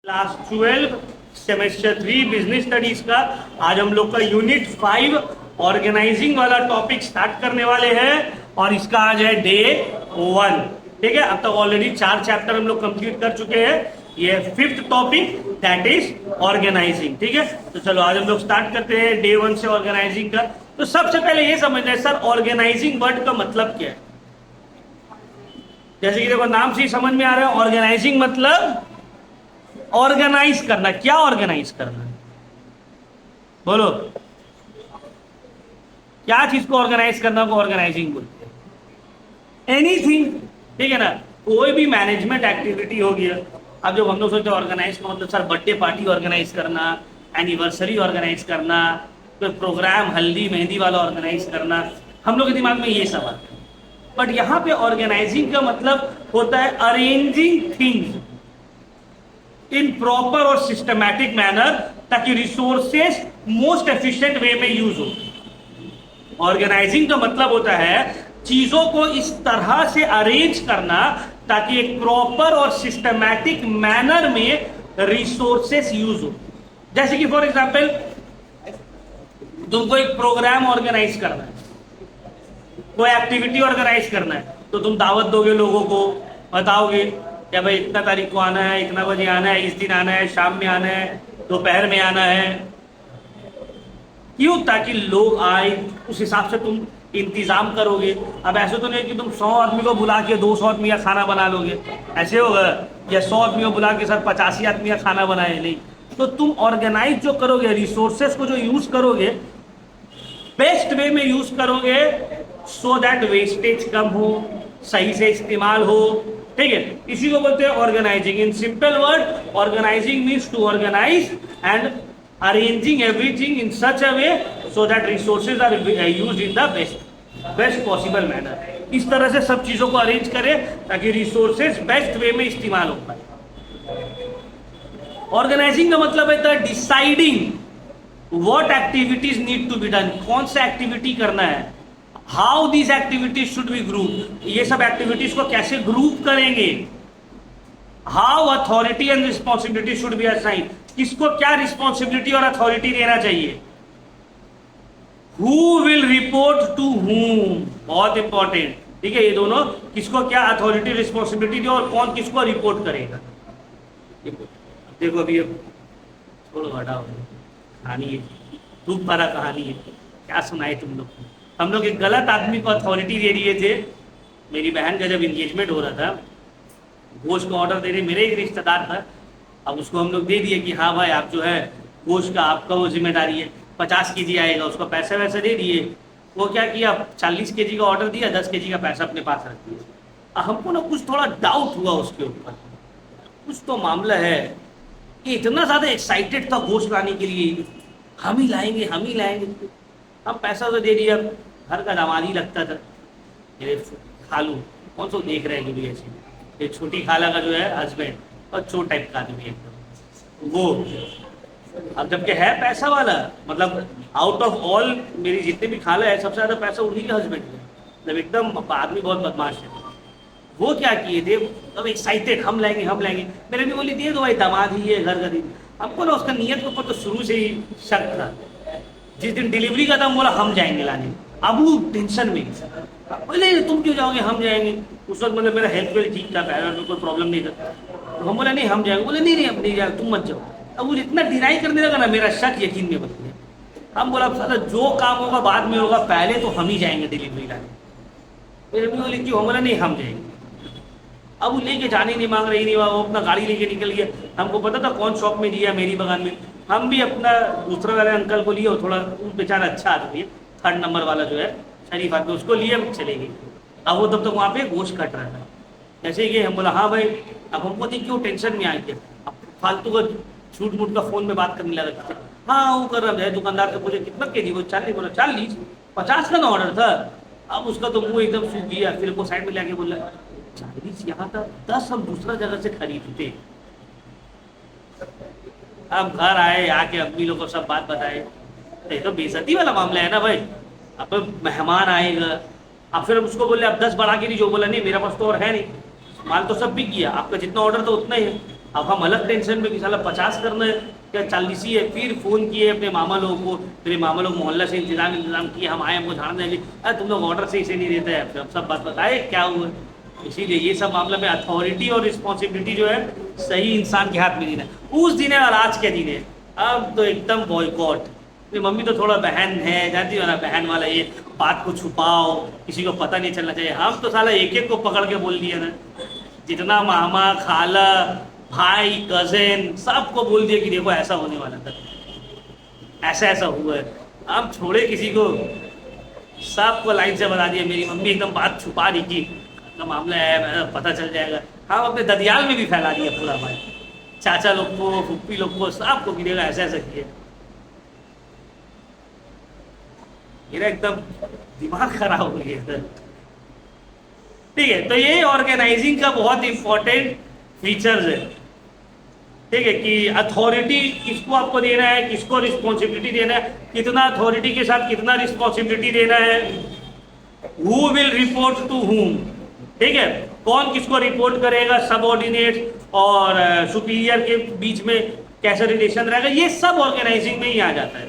Class 12 semester 3 business studies का आज हम लोग का यूनिट 5 ऑर्गेनाइजिंग वाला टॉपिक स्टार्ट करने वाले हैं और इसका आज है डे 1। ठीक है, अब तक ऑलरेडी 4 चैप्टर हम लोग कंप्लीट कर चुके हैं। ये 5th topic that is organising. ठीक है, तो चलो आज हम लोग स्टार्ट करते हैं डे 1 से ऑर्गेनाइजिंग का। तो सबसे पहले ये समझना है सर ऑर्गेनाइजिंग वर्ड का मतलब क्या है। जैसे कि देखो नाम से ही समझ में आ रहा है, ऑर्गेनाइजिंग मतलब ऑर्गेनाइज करना। क्या ऑर्गेनाइज करना है, बोलो क्या चीज को ऑर्गेनाइज करना को ऑर्गेनाइजिंग बोलते हैं। एनीथिंग, ठीक है ना, कोई भी मैनेजमेंट एक्टिविटी हो गया। अब जब हम लोग सोचते हैं ऑर्गेनाइज का मतलब सर बर्थडे पार्टी ऑर्गेनाइज करना, एनिवर्सरी ऑर्गेनाइज करना, कोई प्रोग्राम हल्दी मेहंदी वाला ऑर्गेनाइज करना, हम लोग के दिमाग में ये सब आता है। बट यहाँ पे ऑर्गेनाइजिंग का मतलब होता है अरेंजिंग थिंग्स इन प्रॉपर और सिस्टमैटिक मैनर ताकि रिसोर्सेस मोस्ट एफिशिएंट वे में यूज हो। ऑर्गेनाइजिंग का मतलब होता है चीजों को इस तरह से अरेंज करना ताकि एक प्रॉपर और सिस्टमैटिक मैनर में रिसोर्सेस यूज हो। जैसे कि फॉर एग्जांपल तुमको एक प्रोग्राम ऑर्गेनाइज करना है, कोई एक्टिविटी ऑर्गेनाइज करना है, तो तुम दावत दोगे लोगों को, बताओगे क्या भाई इतना तारीख को आना है, इतना बजे आना है, इस दिन आना है, शाम में आना है, दोपहर में आना है। क्यों? ताकि लोग आए, उस हिसाब से तुम इंतजाम करोगे। अब ऐसे तो नहीं कि तुम 100 आदमी को बुला के 200 आदमी का खाना बना लोगे, ऐसे होगा। या 100 आदमी को बुला के सर 85 आदमी का खाना बनाए, नहीं। तो तुम ऑर्गेनाइज जो करोगे, रिसोर्सेस को जो यूज करोगे बेस्ट वे में यूज करोगे सो दैट वेस्टेज कम हो, सही से इस्तेमाल हो। ठीक है, इसी को बोलते हैं organising. In simple word organising means to organise and arranging everything in such a way so that resources are used in the best possible manner. इस तरह से सब चीजों को अरेंज करें ताकि रिसोर्सेज बेस्ट वे में इस्तेमाल हो पाए। ऑर्गेनाइजिंग का मतलब है deciding what activities need to be done, कौन सा एक्टिविटी करना है, how these activities should be group, ये सब एक्टिविटीज को कैसे ग्रुप करेंगे, how authority and responsibility should be assign, किसको क्या रिस्पॉन्सिबिलिटी और अथॉरिटी देना चाहिए, who will report to whom, बहुत इंपॉर्टेंट। ठीक है, ये दोनों किसको क्या अथॉरिटी रिस्पॉन्सिबिलिटी दी और कौन किसको रिपोर्ट करेगा। देखो अभी छोड़ो हटाओ, कहानी है खूब बड़ा कहानी है, क्या सुनाए तुम लोग। हम लोग एक गलत आदमी को अथॉरिटी दे दिए थे। मेरी बहन का जब इंगेजमेंट हो रहा था, गोश्त का ऑर्डर दे रहे, मेरे एक रिश्तेदार था। अब उसको हम लोग दे दिए कि हाँ भाई आप जो है गोश्त का आपका वो जिम्मेदारी है, 50 केजी आएगा, उसको पैसे वैसे दे दिए। वो क्या किया, 40 केजी का ऑर्डर दिया, 10 केजी का पैसा अपने पास रख दिया। हमको ना कुछ थोड़ा डाउट हुआ उसके ऊपर, कुछ तो मामला है। इतना ज्यादा एक्साइटेड था गोश्त लाने के लिए, हम ही लाएंगे हम ही लाएंगे। हम पैसा तो दे दिया, घर का दामाद ही लगता था। मेरे खालू कौन सो देख रहे हैं कि ऐसी, ये छोटी खाला का जो है हस्बैंड और छोट टाइप का आदमी एकदम वो। अब जबकि है पैसा वाला, मतलब आउट ऑफ ऑल मेरी जितने भी खाला है सबसे ज्यादा पैसा उन्हीं के हस्बैंड है, मतलब एकदम आदमी बहुत बदमाश है। वो क्या किए थे, अब एक्साइटेड हम लाएंगे हम लाएंगे। मेरे भी बोली दिए तो भाई दामाद ही है, घर का दिन। हमको ना उसका नियत के ऊपर तो शुरू से ही शक था। जिस दिन डिलीवरी का था बोला हम जाएंगे लाने, अब वो टेंशन में बोले तुम क्यों जाओगे, हम जाएंगे। उस वक्त मतलब मेरा हेल्थ वेल्थ ठीक था, पैर में कोई प्रॉब्लम नहीं था। तो हम बोला नहीं हम जाएंगे, बोले नहीं नहीं अब नहीं जाए, तुम मत जाओ। अब वो इतना डिनाई करने लगा ना, मेरा शक यकीन में बदल गया। हम बोला साला जो काम होगा बाद में होगा, पहले तो हम ही जाएंगे डिलीवरी लाने। मेरे भी बोले क्यों, हम बोला नहीं हम जाएंगे। अब वो लेके जाने नहीं मांग रही, नहीं वो अपना गाड़ी लेके निकल गया। हमको पता था कौन शॉप में दिया, मेरी बगान में। हम भी अपना दूसरे वाले अंकल को लिए, थोड़ा बेचारा अच्छा आदमी है, 3rd नंबर वाला जो है शरीफ आदमी, उसको लिए हम चले गए। अब वो तब तक वहाँ पे गोश्त कट रहा था। जैसे ही हम बोला हाँ भाई, अब हमको नहीं क्यों टेंशन में आए थे, अब फालतू का झूठ मूठ का फोन में बात करने लगा। हाँ वो कर रहा है, दुकानदार से पूछे कितना केजी, वो 40, बोला 40, 50 का ना ऑर्डर था। अब उसका तो मुँह एकदम सूख गया। फिर वो साइड में लाके बोला 40 यहाँ था, 10 हम दूसरा जगह से खरीदते। अब घर आए, आके अम्मी लोग को सब बात बताए। ये तो बेइज्जती वाला मामला है ना भाई। अब मेहमान आएगा, अब फिर उसको बोले अब 10 बढ़ा के नहीं, जो बोला नहीं मेरे पास तो और है नहीं, माल तो सब बिक गया, आपका जितना ऑर्डर था उतना ही है। अब हम अलग टेंशन में कि साला 50 करना है क्या 40 ही है। फिर फ़ोन किए अपने मामा लोगों को, मेरे मामा लोग मोहल्ला से इंतजाम किए, हम आए, हमको झाड़ने लगे, अरे तुम लोग ऑर्डर सही से नहीं देते हैं, हम सब बात बताए क्या हुआ। इसीलिए ये सब मामला में अथॉरिटी और रिस्पॉन्सिबिलिटी जो है सही इंसान के हाथ में देना है। उस दिन है और आज के दिन है, अब तो एकदम बॉयकॉट। मेरी मम्मी तो थोड़ा बहन है, जानती हो ना, बहन वाला ये बात को छुपाओ, किसी को पता नहीं चलना चाहिए। हम तो साला एक एक को पकड़ के बोल दिया ना, जितना मामा खाला भाई कजिन सबको बोल दिया कि देखो ऐसा होने वाला था, ऐसा ऐसा हुआ है। हम छोड़े किसी को, सबको लाइन से बता दिया। मेरी मम्मी एकदम बात छुपा रही थी, का मामला है पता चल जाएगा। हम अपने ददियाल में भी फैला दिया पूरा भाई, चाचा लोग को, फुप्पी लोग को, सबको गिरेगा ऐसा ऐसा किए। मेरा एकदम दिमाग खराब हो गया। ठीक है, तो ये ऑर्गेनाइजिंग का बहुत इंपॉर्टेंट फीचर्स है। ठीक है, कि अथॉरिटी किसको आपको देना है, किसको रिस्पॉन्सिबिलिटी देना है, कितना अथॉरिटी के साथ कितना रिस्पॉन्सिबिलिटी देना है, who will report to whom. ठीक है, कौन किसको रिपोर्ट करेगा, सबऑर्डिनेट और सुपीरियर के बीच में कैसा रिलेशन रहेगा, ये सब ऑर्गेनाइजिंग में ही आ जाता है।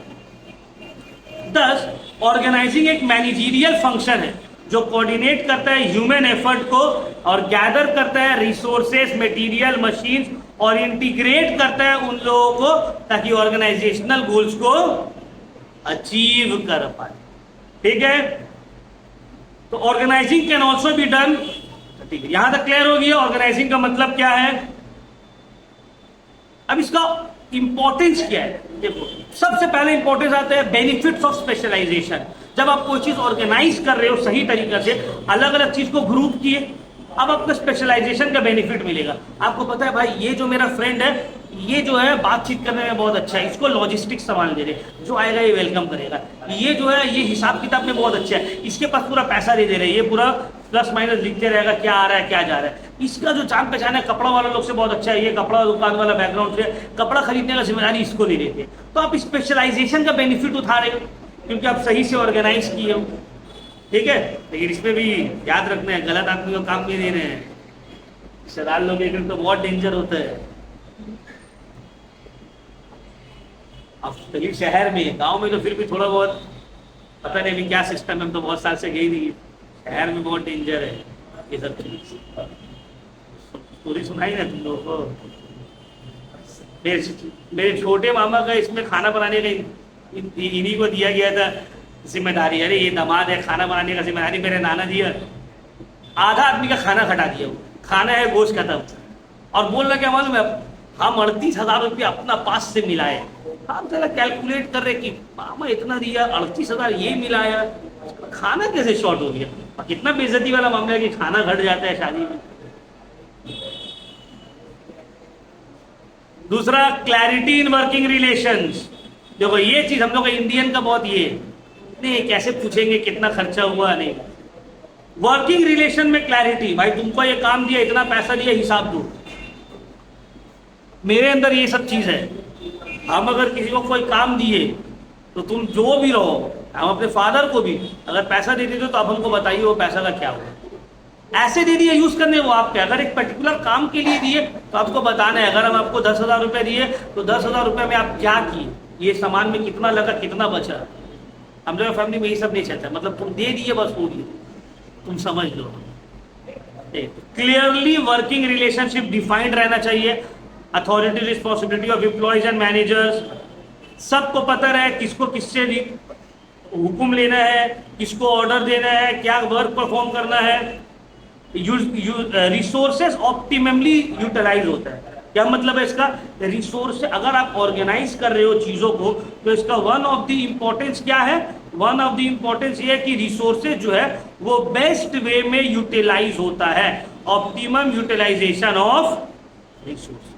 10, ऑर्गेनाइजिंग एक मैनेजरियल फंक्शन है जो कोऑर्डिनेट करता है ह्यूमन एफर्ट को और गैदर करता है रिसोर्सेज, मटेरियल, मशीन्स और इंटीग्रेट करता है उन लोगों को ताकि ऑर्गेनाइजेशनल गोल्स को अचीव कर पाए। ठीक है, तो organising can also be done. ठीक है, यहां तक क्लियर हो गया ऑर्गेनाइजिंग का मतलब क्या है। अब इसका इंपॉर्टेंस क्या है, देखो सबसे पहले इंपॉर्टेंस आता है बेनिफिट्स ऑफ स्पेशलाइजेशन। जब आप कोई चीज ऑर्गेनाइज कर रहे हो सही तरीके से, अलग अलग चीज को ग्रुप किए, अब आपको स्पेशलाइजेशन का बेनिफिट मिलेगा। आपको पता है भाई ये जो मेरा फ्रेंड है, ये जो है बातचीत करने में बहुत अच्छा है, इसको लॉजिस्टिक्स संभाल दे रहे, जो आएगा ये वेलकम करेगा। ये जो है ये हिसाब किताब में बहुत अच्छा है, इसके पास पूरा पैसा दे रहे, ये पूरा प्लस माइनस लिखते रहेगा क्या आ रहा है क्या जा रहा है। इसका जो जान पहचान है कपड़ा वाला लोग से बहुत अच्छा है, ये कपड़ा दुकान वाला बैकग्राउंड से, कपड़ा खरीदने का जिम्मेदारी इसको दे देते। तो आप स्पेशलाइजेशन का बेनिफिट उठा रहे हो क्योंकि आप सही से ऑर्गेनाइज किए हो। ठीक है, लेकिन इसमें भी याद रखना है गलत आदमी को काम नहीं दे रहे हैं। रिश्तेदार लोग एक तो बहुत डेंजर होता है। अब चलिए शहर में, गांव में तो फिर भी थोड़ा बहुत पता नहीं अभी क्या सिस्टम है, हम तो बहुत साल से गई नहीं। शहर में बहुत डेंजर है ये सब चीज। स्टोरी सुनाई ना तुम लोगों को, मेरे छोटे मामा का इसमें खाना बनाने का इन्हीं को दिया गया था जिम्मेदारी। अरे ये दामाद है, खाना बनाने का जिम्मेदारी मेरे नाना दिया। आधा आदमी का खाना खटा दिया, वो खाना है गोश्त खत्म। और बोल रहा क्या मालूम है, हम 38,000 रुपये अपना पास से मिलाए। हम जरा कैलकुलेट कर रहे कि मामा इतना दिया, 38,000 ये मिलाया, खाना कैसे शॉर्ट हो गया। और कितना बेइज्जती वाला मामला है कि खाना घट जाता है शादी में। दूसरा, क्लैरिटी इन वर्किंग रिलेशंस। देखो ये चीज हम लोग इंडियन का बहुत ये नहीं, कैसे पूछेंगे कितना खर्चा हुआ, नहीं। वर्किंग रिलेशन में क्लैरिटी, भाई तुमको ये काम दिया, इतना पैसा दिया, हिसाब दो। मेरे अंदर ये सब चीज है। हम अगर किसी को कोई काम दिए तो तुम जो भी रहो, हम अपने फादर को भी अगर पैसा दे देते तो आप हमको बताइए वो पैसा का क्या हुआ। ऐसे दे दिए यूज करने वो आपके, अगर एक पर्टिकुलर काम के लिए दिए तो आपको बताना है। अगर हम आपको 10,000 रुपये दिए तो 10,000 रुपये में आप क्या किए, ये सामान में कितना लगा, कितना बचा। हम लोग फैमिली में ये सब नहीं चलता, मतलब तुम दे दिए बस हो गया, तुम समझ लो। क्लियरली वर्किंग रिलेशनशिप डिफाइंड रहना चाहिए। Authority responsibility of employees and managers, सबको पता रहे किसको किससे हुक्म लेना है, किसको ऑर्डर देना है, क्या वर्क परफॉर्म करना है। रिसोर्सेस ऑप्टिममली यूटिलाइज होता है। क्या मतलब है इसका, रिसोर्स अगर आप ऑर्गेनाइज कर रहे हो चीजों को तो इसका वन ऑफ द इंपॉर्टेंस क्या है, वन ऑफ द इंपॉर्टेंस ये है कि रिसोर्सेज जो है वो बेस्ट वे में यूटिलाइज होता है। Optimum utilisation of resources.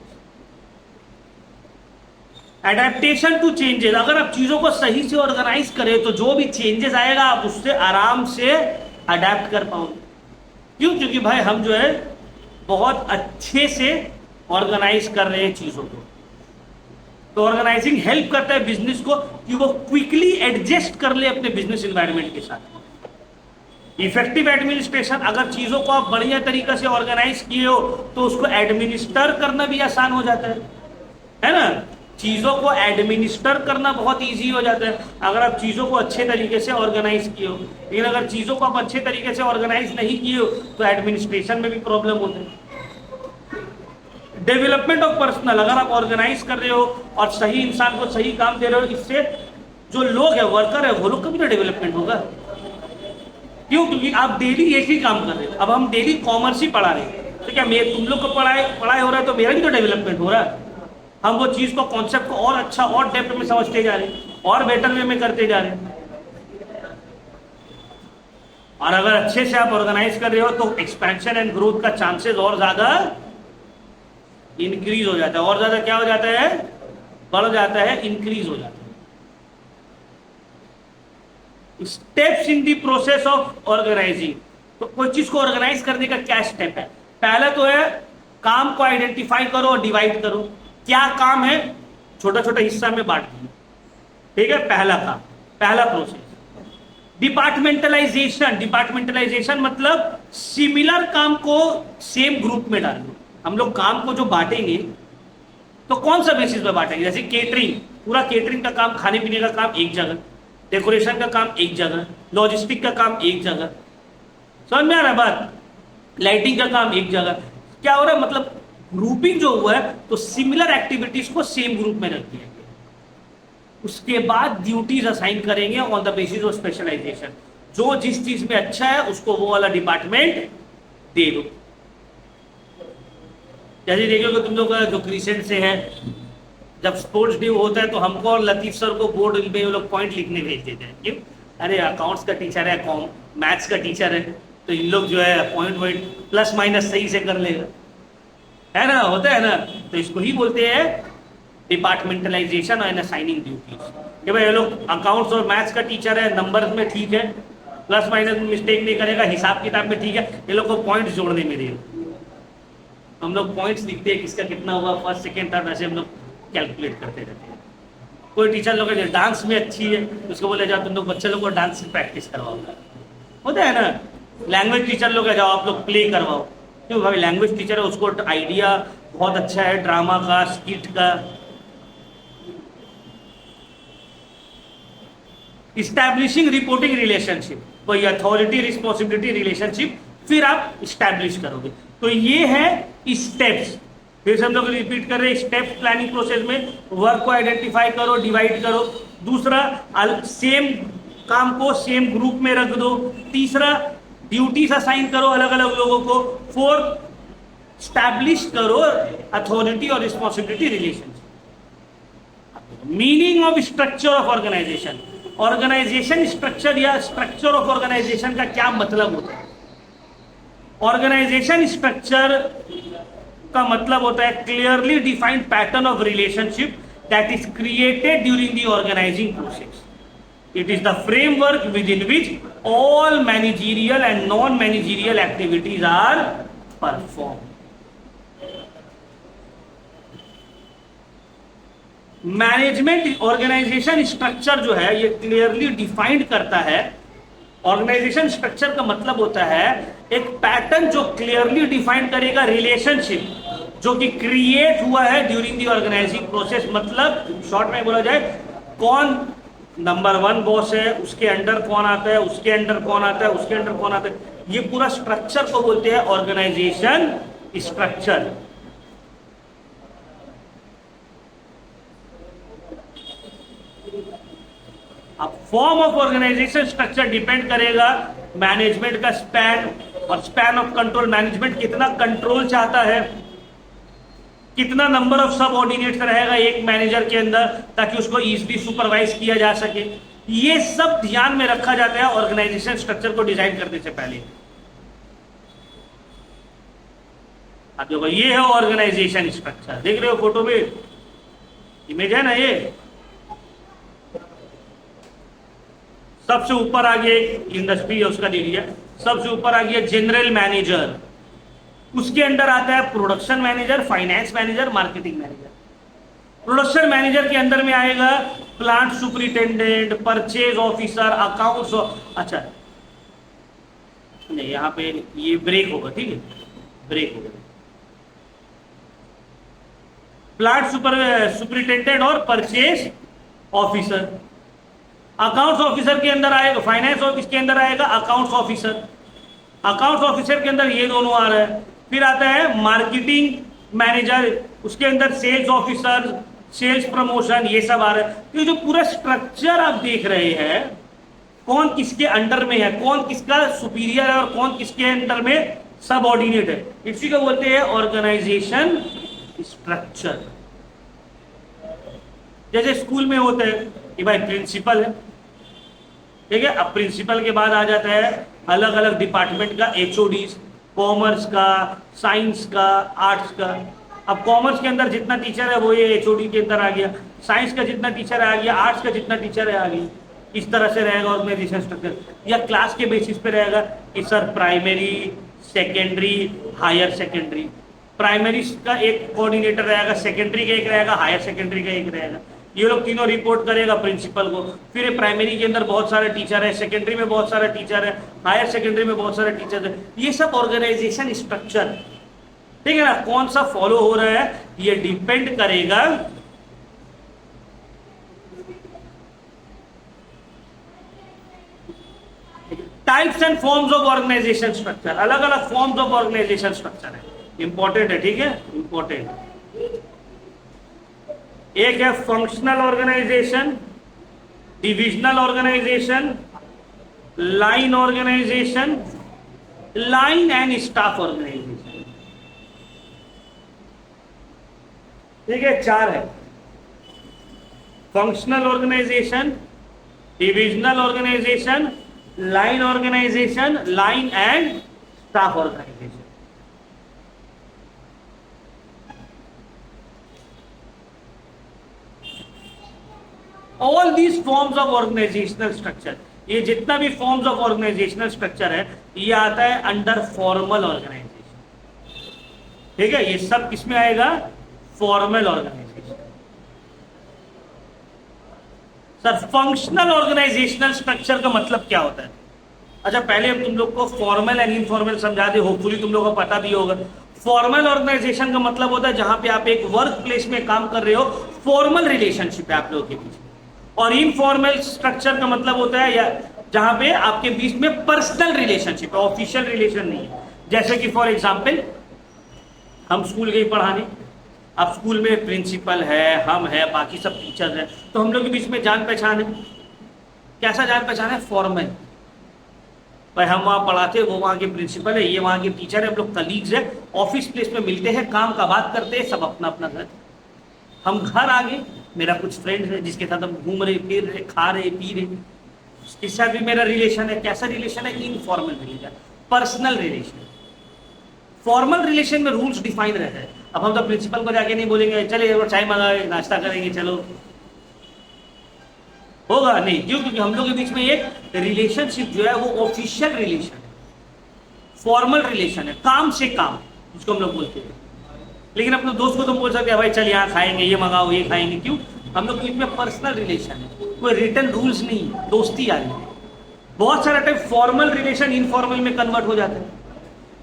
Adaptation to changes, अगर आप चीजों को सही से ऑर्गेनाइज करें तो जो भी चेंजेस आएगा आप उससे आराम से अडेप्ट कर पाओगे। क्यों, क्योंकि भाई हम जो है बहुत अच्छे से ऑर्गेनाइज कर रहे हैं चीजों को। तो ऑर्गेनाइजिंग हेल्प करता है बिजनेस को कि वो क्विकली एडजस्ट कर ले अपने बिजनेस एनवायरनमेंट के साथ। इफेक्टिव एडमिनिस्ट्रेशन, अगर चीजों को आप बढ़िया तरीके से ऑर्गेनाइज किए हो तो उसको एडमिनिस्टर करना भी आसान हो जाता है ना। चीजों को एडमिनिस्टर करना बहुत इजी हो जाता है अगर आप चीजों को अच्छे तरीके से ऑर्गेनाइज किए हो। लेकिन अगर चीजों को आप अच्छे तरीके से ऑर्गेनाइज नहीं किए हो तो एडमिनिस्ट्रेशन में भी प्रॉब्लम होता है। डेवलपमेंट ऑफ पर्सनल, अगर आप ऑर्गेनाइज कर रहे हो और सही इंसान को सही काम दे रहे हो, इससे जो लोग है, वर्कर है, वो लोग कभी ना डेवलपमेंट होगा। क्यों? क्योंकि आप डेली एक ही काम कर रहे हो। अब हम डेली कॉमर्स ही पढ़ा रहे हैं तो क्या तुम लोग को पढ़ाई हो रहा है तो मेरा भी तो डेवलपमेंट हो रहा है। हम वो चीज को, कॉन्सेप्ट को और अच्छा और डेप्थ में समझते जा रहे हैं और बेटर वे में करते जा रहे हैं। और अगर अच्छे से आप ऑर्गेनाइज कर रहे हो तो एक्सपेंशन एंड ग्रोथ का चांसेस और ज्यादा इंक्रीज हो जाता है। और ज्यादा क्या हो जाता है? बढ़ जाता है, इंक्रीज हो जाता है। Steps in the process of organising, तो कोई चीज को ऑर्गेनाइज करने का क्या स्टेप है? पहला तो है काम को आइडेंटिफाई करो और डिवाइड करो। क्या काम है, छोटा छोटा हिस्सा में बांट दो, ठीक है, पहला काम, पहला प्रोसेस। डिपार्टमेंटलाइजेशन, डिपार्टमेंटलाइजेशन मतलब सिमिलर काम को सेम ग्रुप में डाल दो। हम लोग काम को जो बांटेंगे तो कौन सा बेसिस पे बांटेंगे? जैसे केटरिंग, पूरा केटरिंग का काम, खाने पीने का काम एक जगह, डेकोरेशन का काम एक जगह, लॉजिस्टिक का काम एक जगह, समझ में आ रहा है बात? लाइटिंग का काम एक जगह। क्या हो रहा है? मतलब ग्रुपिंग जो हुआ है तो सिमिलर एक्टिविटीज को सेम ग्रुप में रख दिया गया। उसके बाद ड्यूटीज असाइन करेंगे on the basis of specialisation. जो जिस चीज में अच्छा है उसको वो वाला डिपार्टमेंट दे दो। जैसे देखोगे तुम लोग जो क्रिसेंट से है, जब स्पोर्ट्स डे होता है तो हमको और लतीफ सर को बोर्ड में वो लोग पॉइंट लिखने भेज देते हैं। क्यों? अरे अकाउंट्स का टीचर है, मैथ्स का टीचर है, तो इन लोग जो है पॉइंट वॉइंट प्लस माइनस सही से कर लेगा, है ना, होता है ना। तो इसको ही बोलते हैं डिपार्टमेंटलाइजेशन एंड असाइनिंग ड्यूटीज। कि भाई ये लोग अकाउंट्स और मैथ्स का टीचर है, नंबर्स में ठीक है, प्लस माइनस में मिस्टेक नहीं करेगा, हिसाब किताब में ठीक है, ये लोग को पॉइंट्स जोड़ने में देगा। हम लोग पॉइंट्स लिखते हैं, किसका कितना हुआ, फर्स्ट सेकेंड थर्ड, ऐसे हम लोग कैलकुलेट करते रहते हैं। कोई टीचर लोग जो डांस में अच्छी है उसको बोले जाओ तुम लोग बच्चे लोग को डांस की प्रैक्टिस करवाओ, होता है ना। लैंग्वेज टीचर लोग जाओ आप लोग प्ले करवाओ। क्यों भाई? लैंग्वेज टीचर है, उसको आइडिया बहुत अच्छा है ड्रामा का, स्किट का। इस्टेब्लिशिंग रिपोर्टिंग रिलेशनशिप, कोई अथॉरिटी रिस्पॉन्सिबिलिटी रिलेशनशिप फिर आप इस्टेब्लिश करोगे। तो ये है स्टेप्स। फिर से हम लोग रिपीट कर रहे हैं, स्टेप्स प्लानिंग प्रोसेस में वर्क को आइडेंटिफाई करो, डिवाइड करो। दूसरा, सेम काम को सेम ग्रुप में रख दो। तीसरा, ड्यूटीज असाइन करो अलग अलग लोगों को। फोर्थ, स्टैब्लिश करो अथॉरिटी और responsibility relationship. Meaning of structure of organisation, organisation structure या स्ट्रक्चर ऑफ ऑर्गेनाइजेशन का क्या मतलब होता है? ऑर्गेनाइजेशन स्ट्रक्चर का मतलब होता है clearly defined pattern of relationship that is created during the organising process. It is the framework within which all managerial and non-managerial activities are performed. Management organisation structure जो है ये clearly defined करता है। Organisation structure का मतलब होता है एक पैटर्न जो क्लियरली डिफाइन करेगा रिलेशनशिप जो कि क्रिएट हुआ है ड्यूरिंग द ऑर्गेनाइजिंग प्रोसेस। मतलब शॉर्ट में बोला जाए, कौन नंबर 1 बॉस है, उसके अंडर कौन आता है, उसके अंडर कौन आता है, उसके अंडर कौन आता है, ये पूरा स्ट्रक्चर को बोलते हैं ऑर्गेनाइजेशन स्ट्रक्चर। अब form of organisation structure depend करेगा मैनेजमेंट का स्पैन और स्पैन ऑफ कंट्रोल। मैनेजमेंट कितना कंट्रोल चाहता है, कितना नंबर ऑफ सब ऑर्डिनेट्स रहेगा एक मैनेजर के अंदर ताकि उसको इजीली सुपरवाइज किया जा सके, ये सब ध्यान में रखा जाता है ऑर्गेनाइजेशन स्ट्रक्चर को डिजाइन करने से पहले। आप देखो ये है ऑर्गेनाइजेशन स्ट्रक्चर, देख रहे हो फोटो में इमेज है ना, ये सबसे ऊपर आ गया इंडस्ट्री है उसका दे दिया, सबसे ऊपर आ गया जनरल मैनेजर, उसके अंडर आता है production manager, finance manager, marketing manager. Production manager के अंदर में आएगा plant superintendent, purchase officer, accounts, अच्छा नहीं, यहाँ पे ये ब्रेक होगा, ठीक है, ब्रेक होगा। प्लांट सुपरिटेंडेंट और परचेज ऑफिसर। अकाउंट्स ऑफिसर के अंदर आएगा, फाइनेंस ऑफिस के अंदर आएगा अकाउंट्स ऑफिसर। अकाउंट्स ऑफिसर के अंदर ये दोनों आ रहा है। फिर आता है मार्केटिंग मैनेजर, उसके अंदर सेल्स ऑफिसर, सेल्स प्रमोशन, ये सब आ रहा है। तो ये जो पूरा स्ट्रक्चर आप देख रहे हैं, कौन किसके अंडर में है, कौन किसका सुपीरियर है और कौन किसके अंडर में सबऑर्डिनेट है, इसी को बोलते हैं ऑर्गेनाइजेशन स्ट्रक्चर। जैसे स्कूल में होता है कि भाई प्रिंसिपल है, ठीक है, अब प्रिंसिपल के बाद आ जाता है अलग अलग डिपार्टमेंट का एचओडीज, कॉमर्स का, साइंस का, आर्ट्स का। अब कॉमर्स के अंदर जितना टीचर है वो ये एचओडी के अंदर आ गया, साइंस का जितना टीचर आ गया, आर्ट्स का जितना टीचर है आ गया। इस तरह से रहेगा ऑर्गेनाइजेशन स्ट्रक्चर, या क्लास के बेसिस पे रहेगा कि sir primary, secondary, higher secondary. Primary का एक कोऑर्डिनेटर रहेगा, सेकेंडरी का एक रहेगा, हायर सेकेंडरी का एक रहेगा। ये लोग तीनों रिपोर्ट करेगा प्रिंसिपल को। फिर प्राइमरी के अंदर बहुत सारे टीचर है, सेकेंडरी में बहुत सारे टीचर है, हायर सेकेंडरी में बहुत सारे टीचर है। ये सब ऑर्गेनाइजेशन स्ट्रक्चर, ठीक है ना। कौन सा फॉलो हो रहा है ये डिपेंड करेगा types and forms of organisation structure. अलग अलग फॉर्म्स ऑफ ऑर्गेनाइजेशन स्ट्रक्चर है, इंपॉर्टेंट है, ठीक है, इंपॉर्टेंट। एक है functional organisation, divisional organisation, line organisation, line and staff organisation, ठीक है, चार है। Functional organisation, divisional organisation, line organisation, line and staff organisation. All these forms of organisational structure, ये जितना भी फॉर्म्स ऑफ ऑर्गेनाइजेशनल स्ट्रक्चर है ये आता है अंडर फॉर्मल ऑर्गेनाइजेशन, ठीक है। ये सब किसमें आएगा? Formal organisation. Sir functional organisational structure का मतलब क्या होता है? अच्छा पहले हम तुम लोग को फॉर्मल एंड इनफॉर्मल समझा दे, होपफुली तुम लोग को पता भी होगा। फॉर्मल ऑर्गेनाइजेशन का मतलब होता है जहां पे आप एक वर्क प्लेस में काम कर रहे हो, फॉर्मल रिलेशनशिप है आप लोगों के बीच। और इनफॉर्मल स्ट्रक्चर का मतलब होता है या जहां पे आपके बीच में पर्सनल रिलेशनशिप है, ऑफिशियल रिलेशन नहीं है। जैसे कि फॉर एग्जांपल हम स्कूल गए पढ़ाने, अब स्कूल में प्रिंसिपल है, हम है, बाकी सब टीचर्स हैं, तो हम लोग के बीच में जान पहचान है। कैसा जान पहचान है? फॉर्मल। भाई हम वहाँ पढ़ाते हैं, वो वहाँ के प्रिंसिपल है, ये वहाँ के टीचर है, हम लोग कलीग्स है, ऑफिस प्लेस में मिलते हैं, काम का बात करते हैं, सब अपना अपना घर। हम घर आ गए, मेरा कुछ फ्रेंड है जिसके साथ हम घूम रहे, फिर रहे, खा रहे, पी रहे, उसके साथ भी मेरा रिलेशन है। कैसा रिलेशन है? Informal relation, personal relation. Formal relation में रूल्स डिफाइन रहते हैं। अब हम तो प्रिंसिपल को जाके नहीं बोलेंगे चले चाय मंगाए, नाश्ता करेंगे, चलो, होगा नहीं। क्यों? क्योंकि हम लोग के बीच में एक रिलेशनशिप जो है वो ऑफिशियल रिलेशन है, फॉर्मल रिलेशन है, काम से काम जिसको हम लोग बोलते हैं। लेकिन अपने दोस्त को तुम बोल सकते हैं भाई चल यहाँ खाएंगे, ये मंगाओ, ये खाएंगे। क्यों? हम लोग के बीच में पर्सनल रिलेशन है, कोई रिटर्न रूल्स नहीं है, दोस्ती आ रही है। बहुत सारा टाइम फॉर्मल रिलेशन इनफॉर्मल में कन्वर्ट हो जाता है।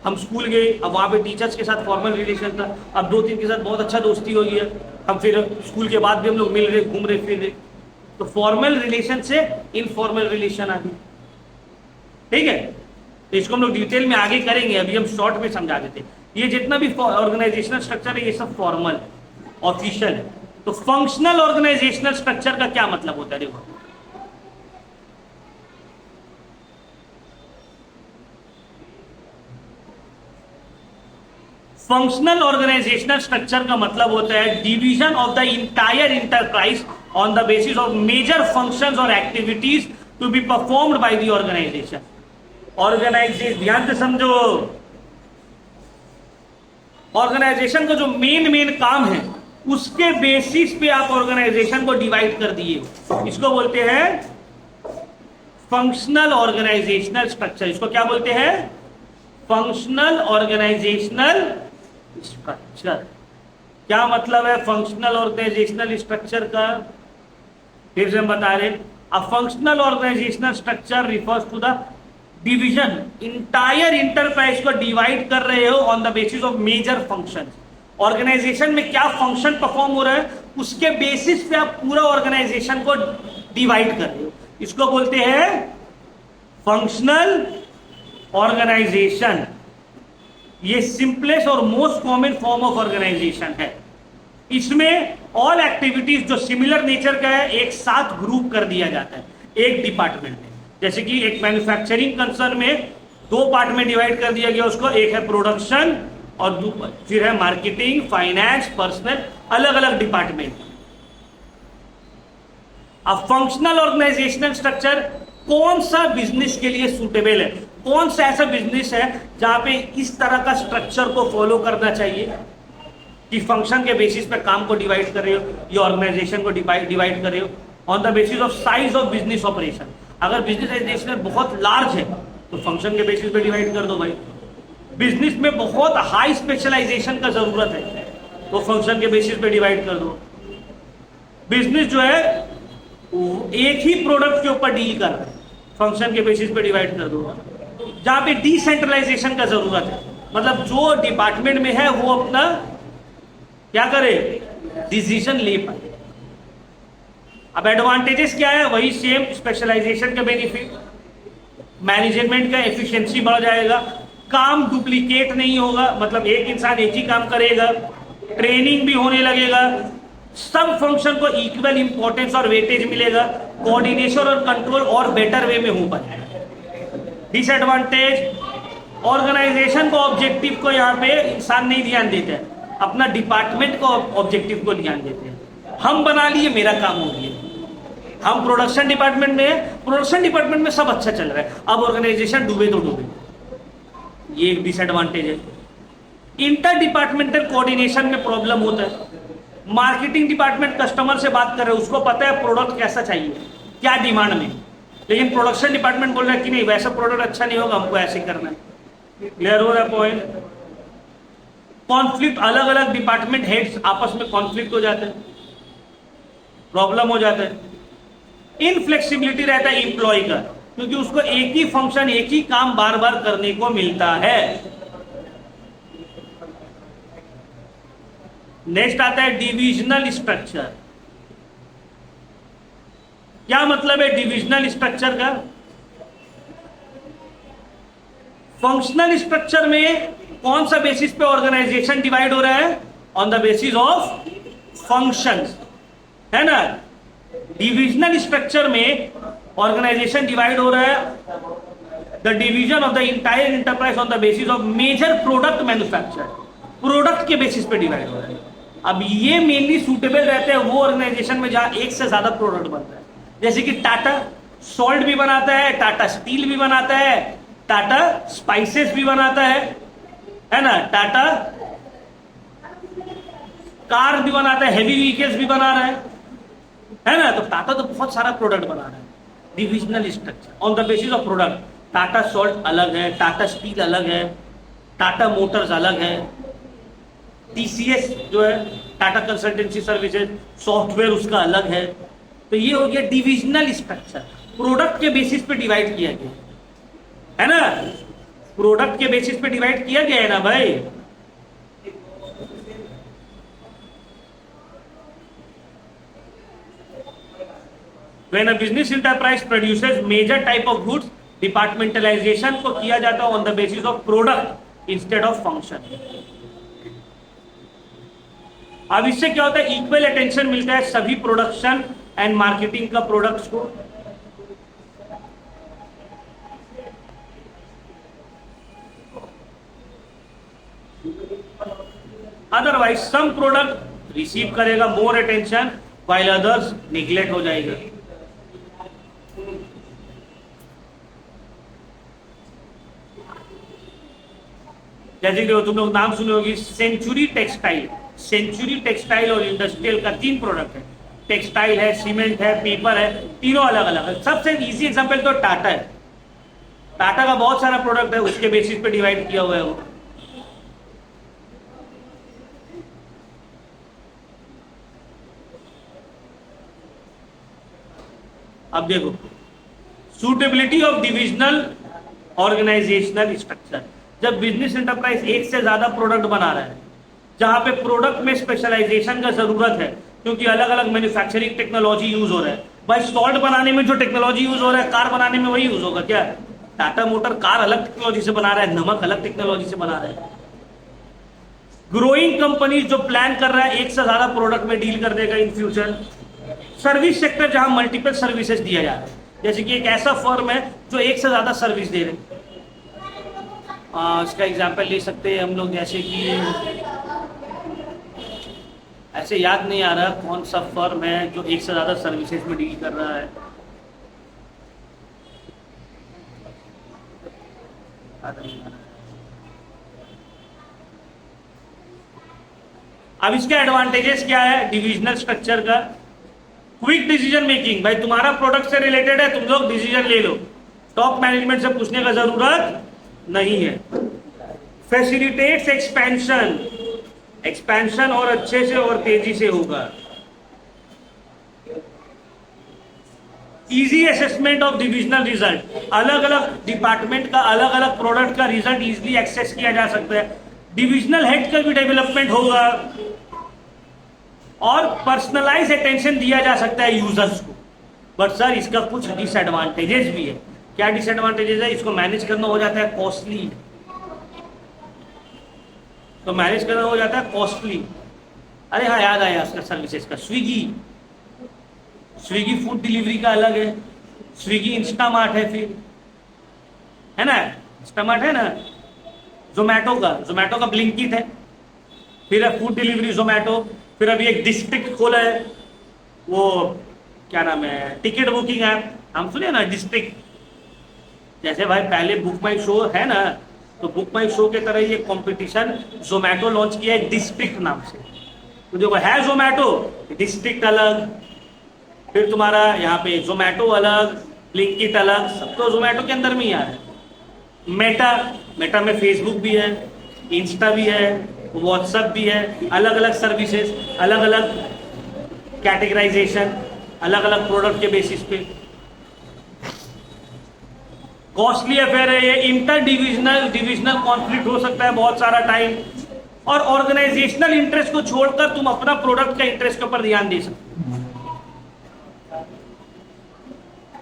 हम स्कूल गए, अब वहाँ पे टीचर्स के साथ फॉर्मल रिलेशन था, अब दो तीन के साथ बहुत अच्छा दोस्ती हो गया, हम फिर स्कूल के बाद भी हम लोग मिल रहे, घूम रहे, फिर रहे। तो फॉर्मल रिलेशन से इनफॉर्मल रिलेशन आ गई, ठीक है। तो इसको हम लोग डिटेल में आगे करेंगे, अभी हम शॉर्ट में समझा देते हैं। ये जितना भी ऑर्गेनाइजेशनल स्ट्रक्चर है ये सब फॉर्मल ऑफिशियल है। तो फंक्शनल ऑर्गेनाइजेशनल स्ट्रक्चर का क्या मतलब होता है? देखो, फंक्शनल ऑर्गेनाइजेशनल स्ट्रक्चर का मतलब होता है division of the entire enterprise on the basis of major functions और activities to be performed by the organisation. Organisation, ध्यान से समझो, ऑर्गेनाइजेशन का जो मेन काम है उसके बेसिस पे आप ऑर्गेनाइजेशन को डिवाइड कर दिए, इसको बोलते हैं फंक्शनल ऑर्गेनाइजेशनल स्ट्रक्चर। इसको क्या बोलते हैं? Functional organisational structure. क्या मतलब है फंक्शनल ऑर्गेनाइजेशनल स्ट्रक्चर का? फिर से हम बता रहे, a functional organisational structure refers to the division, entire enterprise को डिवाइड कर रहे हो on the basis of major functions. Organisation में क्या फंक्शन परफॉर्म हो रहा है उसके बेसिस पे आप पूरा ऑर्गेनाइजेशन को डिवाइड कर रहे हो, इसको बोलते हैं फंक्शनल ऑर्गेनाइजेशन। ये सिंपलेस्ट और most common form of organisation है। इसमें ऑल एक्टिविटीज जो सिमिलर नेचर का है एक साथ ग्रुप कर दिया जाता है एक डिपार्टमेंट में। जैसे कि एक मैन्युफैक्चरिंग कंसर्न में दो पार्ट में डिवाइड कर दिया गया उसको, एक है प्रोडक्शन और फिर है मार्केटिंग, फाइनेंस, पर्सनल, अलग अलग डिपार्टमेंट। अब फंक्शनल ऑर्गेनाइजेशनल स्ट्रक्चर कौन सा बिजनेस के लिए सूटेबल है, कौन सा ऐसा बिजनेस है जहां पे इस तरह का स्ट्रक्चर को फॉलो करना चाहिए कि फंक्शन के बेसिस पे काम को डिवाइड कर रहे हो, ये ऑर्गेनाइजेशन को डिवाइड कर रहे हो on the basis of size of business operation. अगर बिजनेस ऑर्गेनाइजेशन बहुत लार्ज है तो फंक्शन के बेसिस पे डिवाइड कर दो भाई। बिजनेस में बहुत हाई स्पेशलाइजेशन का जरूरत है तो फंक्शन के बेसिस पे डिवाइड कर दो। बिजनेस जो है एक ही प्रोडक्ट के ऊपर डील कर रहा है, फंक्शन के बेसिस पे डिवाइड कर दो। जहां पे डिसेंट्रलाइजेशन का जरूरत है, मतलब जो डिपार्टमेंट में है वो अपना क्या करे, डिसीजन ले पाए। अब एडवांटेजेस क्या है, वही सेम स्पेशलाइजेशन का बेनिफिट, मैनेजमेंट का एफिशिएंसी बढ़ जाएगा, काम डुप्लीकेट नहीं होगा, मतलब एक इंसान एक ही काम करेगा, ट्रेनिंग भी होने लगेगा, सब फंक्शन को इक्वल इंपॉर्टेंस और वेटेज मिलेगा, कोऑर्डिनेशन और कंट्रोल और बेटर वे में हो पाएगा। डिसएडवांटेज, ऑर्गेनाइजेशन को ऑब्जेक्टिव को यहाँ पे इंसान नहीं ध्यान देते हैं, अपना डिपार्टमेंट को ऑब्जेक्टिव को ध्यान देते हैं। हम बना लिए, मेरा काम हो गया। हम प्रोडक्शन डिपार्टमेंट में है, प्रोडक्शन डिपार्टमेंट में सब अच्छा चल रहा है, अब ऑर्गेनाइजेशन डूबे तो डूबे, ये एक डिसएडवांटेज है। इंटर डिपार्टमेंटल कोऑर्डिनेशन में प्रॉब्लम होता है। मार्केटिंग डिपार्टमेंट कस्टमर से बात कर रहे हैं, उसको पता है प्रोडक्ट कैसा चाहिए, क्या डिमांड में, लेकिन प्रोडक्शन डिपार्टमेंट बोल रहा है कि नहीं वैसा प्रोडक्ट अच्छा नहीं होगा, हमको ऐसे करना है। क्लियर हो रहा है पॉइंट? कॉन्फ्लिक्ट, अलग अलग डिपार्टमेंट हेड्स आपस में कॉन्फ्लिक्ट हो जाते हैं, प्रॉब्लम हो जाता है। इनफ्लेक्सिबिलिटी रहता है इंप्लॉय का, क्योंकि उसको एक ही फंक्शन एक ही काम बार बार करने को मिलता है। नेक्स्ट आता है डिविजनल स्ट्रक्चर। क्या मतलब है डिविजनल स्ट्रक्चर का? फंक्शनल स्ट्रक्चर में कौन सा बेसिस पे ऑर्गेनाइजेशन डिवाइड हो रहा है? On the basis of functions, है ना। डिविजनल स्ट्रक्चर में ऑर्गेनाइजेशन डिवाइड हो रहा है the division of the entire enterprise on the basis of major product manufacture, product के बेसिस पे डिवाइड हो रहा है। अब ये मेनली सूटेबल रहते हैं वो ऑर्गेनाइजेशन में जहां एक से ज्यादा प्रोडक्ट बनता है, जैसे कि टाटा सॉल्ट भी बनाता है, टाटा स्टील भी बनाता है, टाटा स्पाइसेस भी बनाता है ना, टाटा कार भी बनाता है, हैवी व्हीकल्स भी बना रहा है ना। तो टाटा तो बहुत सारा प्रोडक्ट बना रहा है। Divisional structure on the basis of product, Tata salt अलग है, टाटा स्टील अलग है, टाटा मोटर्स अलग है, टीसीएस जो है टाटा कंसल्टेंसी सर्विसेज सॉफ्टवेयर उसका अलग है। तो ये हो गया डिविजनल स्ट्रक्चर, प्रोडक्ट के बेसिस पे डिवाइड किया गया है ना, प्रोडक्ट के बेसिस पे डिवाइड किया गया है ना भाई। When a business enterprise produces major type of goods, departmentalisation को किया जाता है on the basis of product instead of function. अब इससे क्या होता है, इक्वल अटेंशन मिलता है सभी प्रोडक्शन एंड मार्केटिंग का प्रोडक्ट्स को। अदरवाइज सम प्रोडक्ट रिसीव करेगा more attention while others neglect हो जाएगा। जैसे कि तुम लोग नाम सुने होगी सेंचुरी टेक्सटाइल, सेंचुरी टेक्सटाइल और इंडस्ट्रियल का 3 प्रोडक्ट है, टेक्सटाइल है, सीमेंट है, पेपर है, तीनों अलग अलग है। सबसे इजी एग्जांपल तो टाटा है, टाटा का बहुत सारा प्रोडक्ट है, उसके बेसिस पे डिवाइड किया हुआ है वो। अब देखो suitability of divisional organisational structure, जब बिजनेस एंटरप्राइज एक से ज्यादा प्रोडक्ट बना रहा है, जहां पे प्रोडक्ट में स्पेशलाइजेशन का जरूरत है, क्योंकि अलग अलग मैन्युफैक्चरिंग टेक्नोलॉजी यूज हो रहा है। भाई सॉल्ट बनाने में जो टेक्नोलॉजी यूज हो रहा है, कार बनाने में वही यूज होगा क्या? टाटा मोटर कार अलग टेक्नोलॉजी से बना रहा है, नमक अलग टेक्नोलॉजी से बना रहा है। ग्रोइंग कंपनी जो प्लान कर रहा है एक से ज्यादा प्रोडक्ट में डील कर देगा इन फ्यूचर। सर्विस सेक्टर जहां मल्टीपल सर्विसेज दिया जा रहा है, जैसे कि एक ऐसा फर्म है जो एक से ज्यादा सर्विस दे रहे हैं। इसका एग्जांपल ले सकते हैं हम लोग, जैसे कि ऐसे याद नहीं आ रहा कौन सा फर्म है जो एक से ज्यादा सर्विसेज में डील कर रहा है। अब इसके एडवांटेजेस क्या है डिविजनल स्ट्रक्चर का? क्विक डिसीजन मेकिंग, भाई तुम्हारा प्रोडक्ट से रिलेटेड है, तुम लोग डिसीजन ले लो, टॉप मैनेजमेंट से पूछने का जरूरत नहीं है। फैसिलिटेट्स एक्सपेंशन, एक्सपेंशन और अच्छे से और तेजी से होगा। Easy assessment of divisional result, अलग अलग डिपार्टमेंट का अलग अलग प्रोडक्ट का रिजल्ट इजीली एक्सेस किया जा सकता है। डिविजनल हेड का भी डेवलपमेंट होगा और पर्सनलाइज अटेंशन दिया जा सकता है यूजर्स को। बट सर इसका कुछ डिसएडवांटेजेस भी है। क्या डिसएडवांटेजेस है? इसको मैनेज करना हो जाता है कॉस्टली, तो मैनेज करना हो जाता है कॉस्टली। अरे हाँ याद आया उसका सर्विसेज का, स्विगी, स्विगी फूड डिलीवरी का अलग है, स्विगी इंस्टामार्ट है, फिर है ना, इंस्टामार्ट है ना, जोमैटो का ब्लिंकिट है, फिर है फूड डिलीवरी जोमैटो, फिर अभी एक डिस्ट्रिक्ट खोला है, वो क्या नाम है, टिकट बुकिंग ऐप, हम सुने ना डिस्ट्रिक्ट। जैसे भाई पहले बुक माई शो है ना, तो बुक माई शो के तरह ये कंपटीशन जोमैटो लॉन्च किया है डिस्ट्रिक्ट नाम से। तो जो है जोमैटो डिस्ट्रिक्ट अलग, फिर तुम्हारा यहाँ पे जोमैटो अलग, ब्लिंकिट अलग, सब तो जोमैटो के अंदर में ही आ रहा है। मेटा में फेसबुक भी है, इंस्टा भी है, व्हाट्सएप भी है, अलग अलग सर्विसेज, अलग अलग कैटेगराइजेशन, अलग अलग प्रोडक्ट के बेसिस पे। कॉस्टली अफेयर है ये, इंटर डिविजनल कॉन्फ्लिक्ट हो सकता है बहुत सारा टाइम, और ऑर्गेनाइजेशनल इंटरेस्ट को छोड़कर तुम अपना प्रोडक्ट का इंटरेस्ट के ऊपर ध्यान दे सकते हो।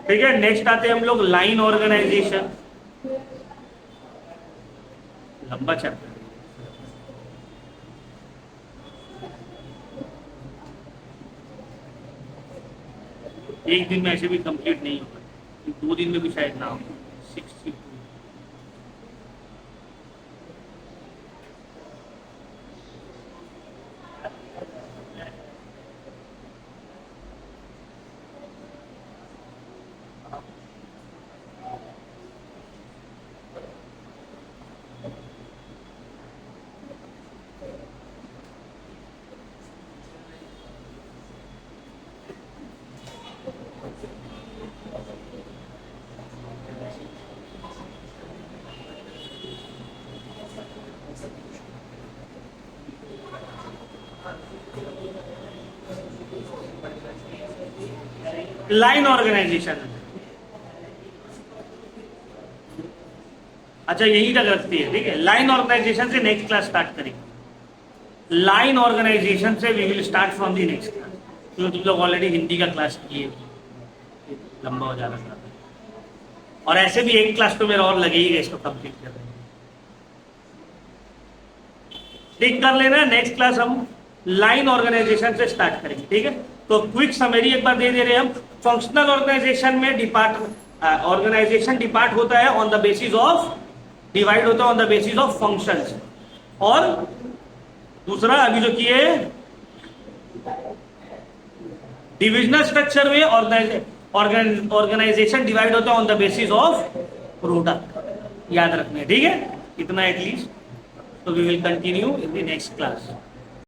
ठीक है, नेक्स्ट आते हैं हम लोग लाइन ऑर्गेनाइजेशन, लंबा चैप्टर। एक दिन में ऐसे भी कंप्लीट नहीं होगा, 2 दिन में भी शायद ना हो। 60 लाइन ऑर्गेनाइजेशन। अच्छा यही तक रखती है, ठीक है। लाइन ऑर्गेनाइजेशन से नेक्स्ट क्लास स्टार्ट करेंगे। लाइन ऑर्गेनाइजेशन से we will start from the next class, क्योंकि तुम लोग ऑलरेडी हिंदी का क्लास किए, लंबा हो जा रहा था, और ऐसे भी एक क्लास तो मेरा और लगेगा इसको कंप्लीट करने में। ठीक कर लेना, नेक्स्ट क्लास हम लाइन ऑर्गेनाइजेशन से स्टार्ट करेंगे, ठीक है। तो क्विक समरी एक बार दे रहे हैं हम। फंक्शनल ऑर्गेनाइजेशन में ऑर्गेनाइजेशन डिपार्ट होता है on the basis of, divide होता है on the basis of functions. और दूसरा अभी जो किए डिविजनल स्ट्रक्चर में ऑर्गेनाइजेशन डिवाइड होता है on the basis of product, याद रखना है, ठीक है, इतना एटलीस्ट। तो we will continue in the next class.